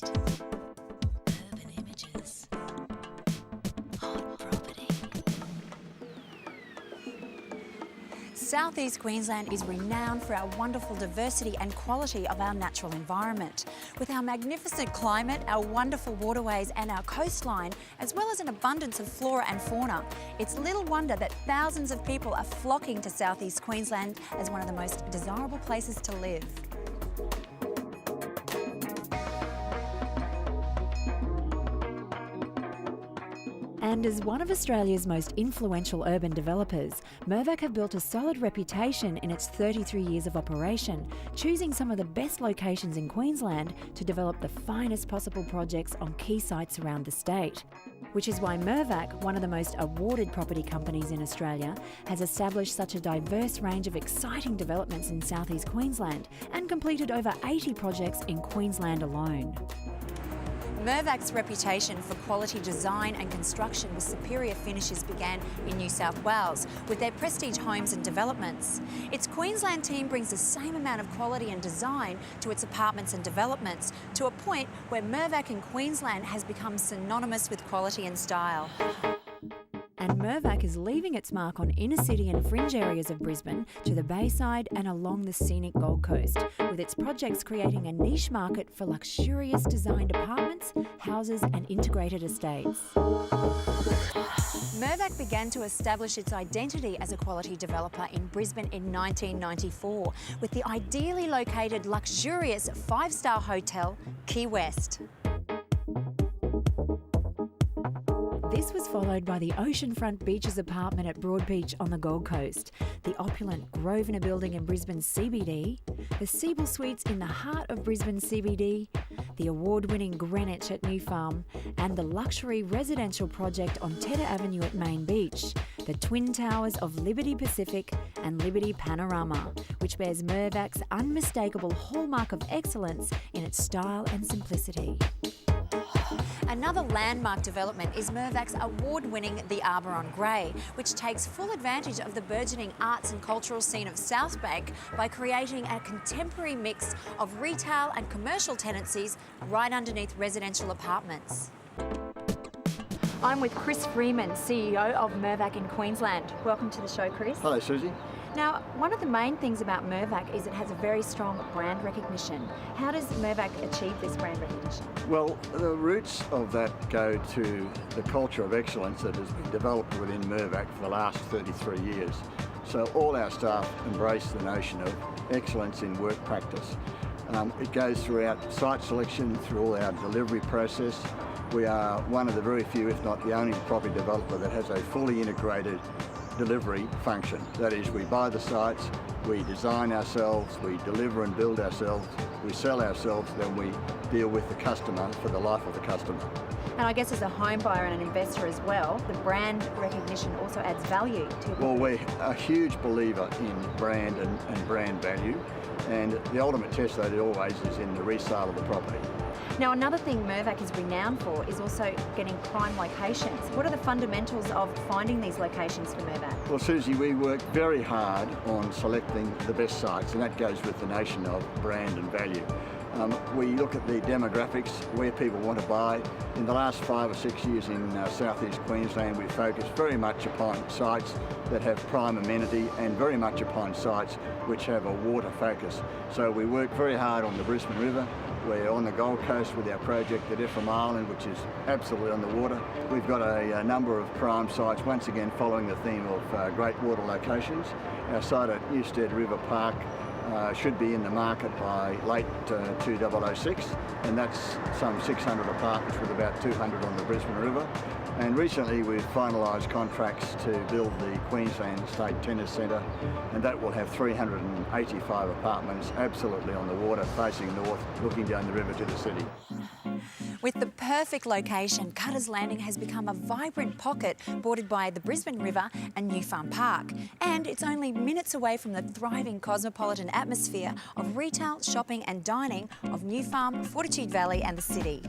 West. Urban Images. Hot property. Southeast Queensland is renowned for our wonderful diversity and quality of our natural environment. With our magnificent climate, our wonderful waterways and our coastline, as well as an abundance of flora and fauna, it's little wonder that thousands of people are flocking to Southeast Queensland as one of the most desirable places to live. And as one of Australia's most influential urban developers, Mirvac have built a solid reputation in its 33 years of operation, choosing some of the best locations in Queensland to develop the finest possible projects on key sites around the state. Which is why Mirvac, one of the most awarded property companies in Australia, has established such a diverse range of exciting developments in southeast Queensland and completed over 80 projects in Queensland alone. Mirvac's reputation for quality design and construction with superior finishes began in New South Wales with their prestige homes and developments. Its Queensland team brings the same amount of quality and design to its apartments and developments, to a point where Mirvac in Queensland has become synonymous with quality and style. And Mirvac is leaving its mark on inner city and fringe areas of Brisbane to the Bayside and along the scenic Gold Coast, with its projects creating a niche market for luxurious designed apartments, houses and integrated estates. Mirvac began to establish its identity as a quality developer in Brisbane in 1994 with the ideally located luxurious 5-star hotel, Key West. This was followed by the oceanfront beaches apartment at Broadbeach on the Gold Coast, the opulent Grosvenor building in Brisbane CBD, the Siebel Suites in the heart of Brisbane CBD, the award-winning Greenwich at New Farm, and the luxury residential project on Tedder Avenue at Main Beach, the twin towers of Liberty Pacific and Liberty Panorama, which bears Mirvac's unmistakable hallmark of excellence in its style and simplicity. Another landmark development is Mirvac's award-winning The Arbour on Grey, which takes full advantage of the burgeoning arts and cultural scene of South Bank by creating a contemporary mix of retail and commercial tenancies right underneath residential apartments. I'm with Chris Freeman, CEO of Mirvac in Queensland. Welcome to the show, Chris. Hello, Suzie. Now, one of the main things about Mirvac is it has a very strong brand recognition. How does Mirvac achieve this brand recognition? Well, the roots of that go to the culture of excellence that has been developed within Mirvac for the last 33 years. So all our staff embrace the notion of excellence in work practice. It goes throughout site selection, through all our delivery process. We are one of the very few, if not the only property developer that has a fully integrated delivery function. That is, we buy the sites, we design ourselves, we deliver and build ourselves, we sell ourselves, then we deal with the customer for the life of the customer. And I guess as a home buyer and an investor as well, the brand recognition also adds value to your Well, we're a huge believer in brand and brand value, and the ultimate test that it always is in the resale of the property. Now, another thing Mirvac is renowned for is also getting prime locations. What are the fundamentals of finding these locations for Mirvac? Well, Suzie, we work very hard on selecting the best sites, and that goes with the notion of brand and value. We look at the demographics, where people want to buy. In the last 5 or 6 years in southeast Queensland, we've focused very much upon sites that have prime amenity and very much upon sites which have a water focus. So we work very hard on the Brisbane River. We're on the Gold Coast with our project at Ephraim Island, which is absolutely on the water. We've got a number of prime sites, once again following the theme of great water locations. Our site at Newstead River Park should be in the market by late 2006, and that's some 600 apartments with about 200 on the Brisbane River. And recently we've finalised contracts to build the Queensland State Tennis Centre, and that will have 385 apartments absolutely on the water, facing north, looking down the river to the city. With the perfect location, Cutters Landing has become a vibrant pocket bordered by the Brisbane River and New Farm Park. And it's only minutes away from the thriving cosmopolitan atmosphere of retail, shopping and dining of New Farm, Fortitude Valley and the city.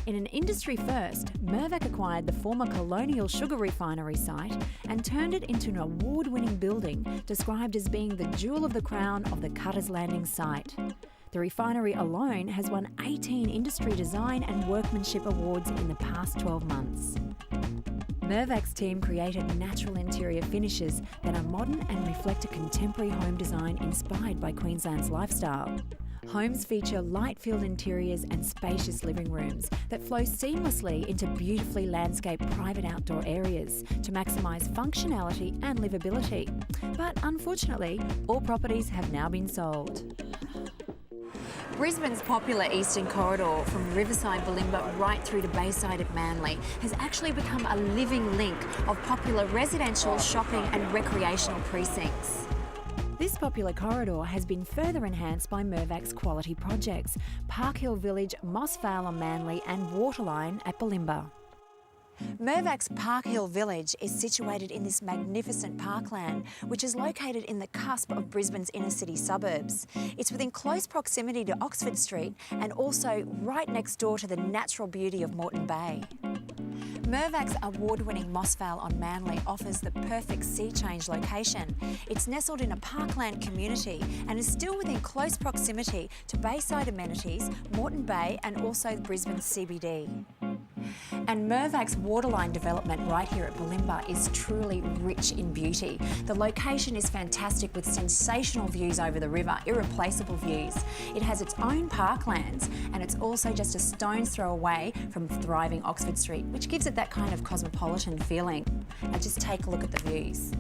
In an industry first, Mirvac acquired the former colonial sugar refinery site and turned it into an award-winning building described as being the jewel of the crown of the Cutters Landing site. The refinery alone has won 18 industry design and workmanship awards in the past 12 months. Mirvac's team created natural interior finishes that are modern and reflect a contemporary home design inspired by Queensland's lifestyle. Homes feature light-filled interiors and spacious living rooms that flow seamlessly into beautifully landscaped private outdoor areas to maximise functionality and livability. But unfortunately, all properties have now been sold. Brisbane's popular eastern corridor from Riverside Bulimba right through to Bayside at Manly has actually become a living link of popular residential, shopping and recreational precincts. This popular corridor has been further enhanced by Mirvac's quality projects, Park Hill Village, Moss Vale on Manly and Waterline at Bulimba. Mirvac's Park Hill Village is situated in this magnificent parkland, which is located in the cusp of Brisbane's inner city suburbs. It's within close proximity to Oxford Street and also right next door to the natural beauty of Moreton Bay. Mirvac's award-winning Moss Vale on Manly offers the perfect sea change location. It's nestled in a parkland community and is still within close proximity to Bayside amenities, Moreton Bay and also Brisbane's CBD. And Mirvac's Waterline development right here at Bulimba is truly rich in beauty. The location is fantastic with sensational views over the river, irreplaceable views. It has its own parklands and it's also just a stone's throw away from thriving Oxford Street, which gives it that kind of cosmopolitan feeling. Now just take a look at the views.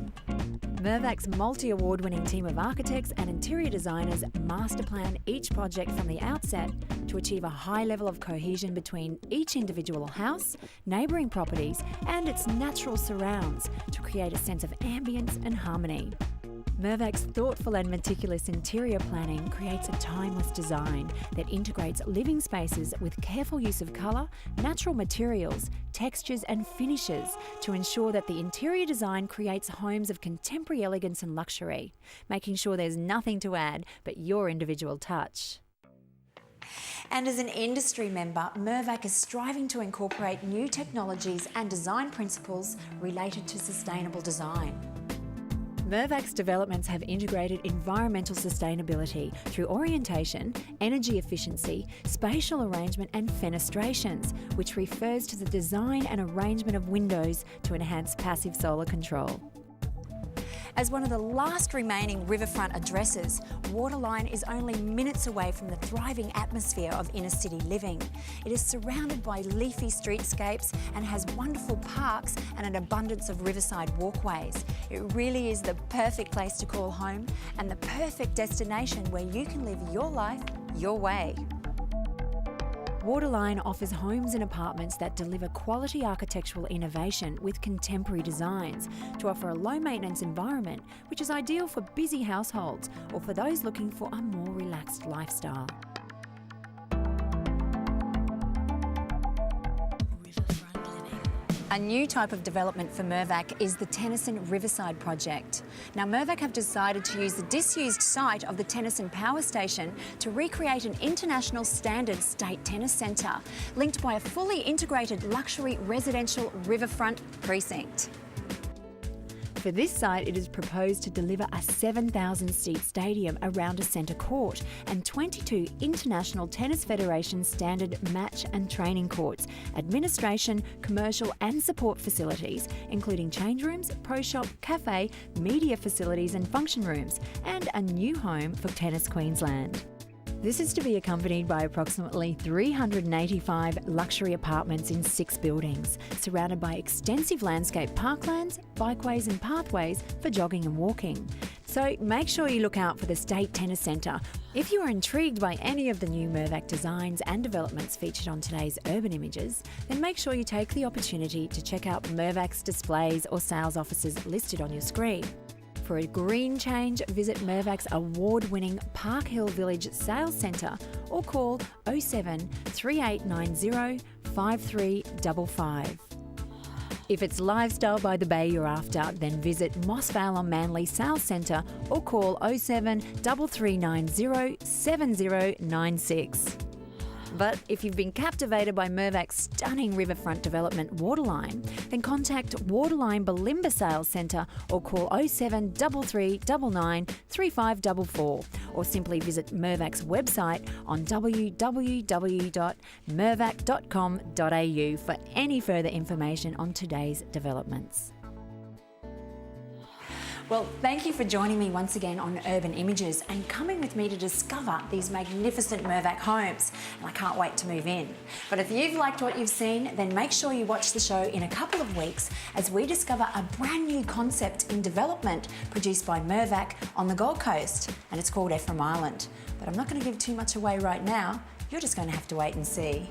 Mirvac's multi-award-winning team of architects and interior designers master plan each project from the outset to achieve a high level of cohesion between each individual house, neighbouring properties and its natural surrounds to create a sense of ambience and harmony. Mirvac's thoughtful and meticulous interior planning creates a timeless design that integrates living spaces with careful use of colour, natural materials, textures and finishes to ensure that the interior design creates homes of contemporary elegance and luxury, making sure there's nothing to add but your individual touch. And as an industry member, Mirvac is striving to incorporate new technologies and design principles related to sustainable design. Mirvac's developments have integrated environmental sustainability through orientation, energy efficiency, spatial arrangement and fenestrations, which refers to the design and arrangement of windows to enhance passive solar control. As one of the last remaining riverfront addresses, Waterline is only minutes away from the thriving atmosphere of inner city living. It is surrounded by leafy streetscapes and has wonderful parks and an abundance of riverside walkways. It really is the perfect place to call home and the perfect destination where you can live your life your way. Waterline offers homes and apartments that deliver quality architectural innovation with contemporary designs to offer a low-maintenance environment, which is ideal for busy households or for those looking for a more relaxed lifestyle. A new type of development for Mirvac is the Tennyson Riverside project. Now, Mirvac have decided to use the disused site of the Tennyson Power Station to recreate an international standard state tennis centre, linked by a fully integrated luxury residential riverfront precinct. For this site, it is proposed to deliver a 7,000-seat stadium around a centre court and 22 International Tennis Federation standard match and training courts, administration, commercial and support facilities, including change rooms, pro shop, cafe, media facilities and function rooms, and a new home for Tennis Queensland. This is to be accompanied by approximately 385 luxury apartments in 6 buildings, surrounded by extensive landscape parklands, bikeways and pathways for jogging and walking. So make sure you look out for the State Tennis Centre. If you are intrigued by any of the new Mirvac designs and developments featured on today's Urban Images, then make sure you take the opportunity to check out Mirvac's displays or sales offices listed on your screen. For a green change, visit Mirvac's award-winning Park Hill Village Sales Centre or call 07 3890 5355. If it's lifestyle by the bay you're after, then visit Moss Vale on Manly Sales Centre or call 07 3390 7096. But if you've been captivated by Mirvac's stunning riverfront development Waterline, then contact Waterline Bulimba Sales Centre or call 073399 3544 or simply visit Mirvac's website on www.mirvac.com.au for any further information on today's developments. Well, thank you for joining me once again on Urban Images and coming with me to discover these magnificent Mirvac homes. And I can't wait to move in. But if you've liked what you've seen, then make sure you watch the show in a couple of weeks as we discover a brand new concept in development produced by Mirvac on the Gold Coast. And it's called Ephraim Island. But I'm not going to give too much away right now. You're just going to have to wait and see.